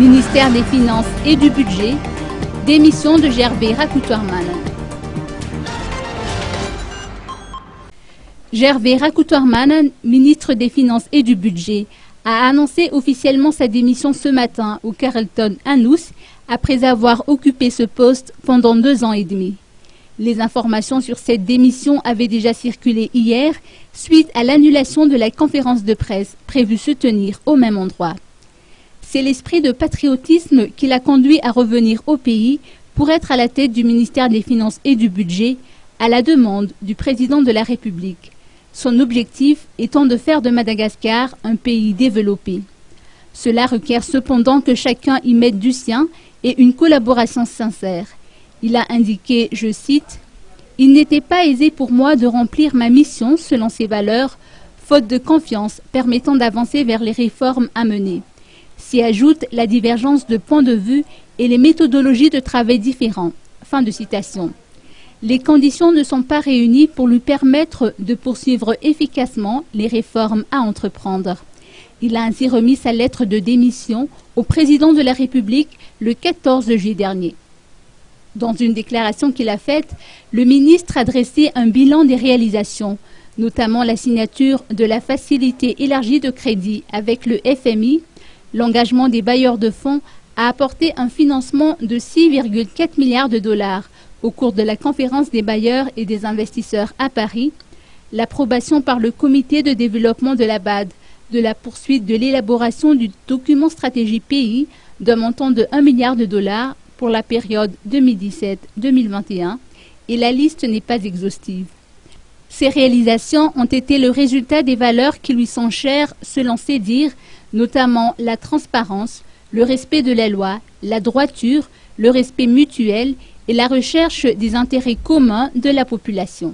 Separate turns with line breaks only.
ministère des Finances et du Budget, démission de Gervais Rakoutoirman. Gervais Rakoutoirman, ministre des Finances et du Budget, a annoncé officiellement sa démission ce matin au Carlton Anous après avoir occupé ce poste pendant 2 ans et demi. Les informations sur cette démission avaient déjà circulé hier suite à l'annulation de la conférence de presse prévue se tenir au même endroit. C'est l'esprit de patriotisme qui l'a conduit à revenir au pays pour être à la tête du ministère des Finances et du Budget à la demande du président de la République. Son objectif étant de faire de Madagascar un pays développé. Cela requiert cependant que chacun y mette du sien et une collaboration sincère. Il a indiqué, je cite, « Il n'était pas aisé pour moi de remplir ma mission selon ses valeurs, faute de confiance permettant d'avancer vers les réformes à mener. S'y ajoute la divergence de points de vue et les méthodologies de travail différents. » Fin de citation. Les conditions ne sont pas réunies pour lui permettre de poursuivre efficacement les réformes à entreprendre. Il a ainsi remis sa lettre de démission au président de la République le 14 juillet dernier. Dans une déclaration qu'il a faite, le ministre a dressé un bilan des réalisations, notamment la signature de la facilité élargie de crédit avec le FMI, l'engagement des bailleurs de fonds à apporter un financement de 6,4 milliards de dollars au cours de la conférence des bailleurs et des investisseurs à Paris, l'approbation par le comité de développement de la BAD de la poursuite de l'élaboration du document stratégie pays d'un montant de 1 milliard de dollars pour la période 2017-2021, et la liste n'est pas exhaustive. Ces réalisations ont été le résultat des valeurs qui lui sont chères selon ses dires, notamment la transparence, le respect de la loi, la droiture, le respect mutuel et la recherche des intérêts communs de la population.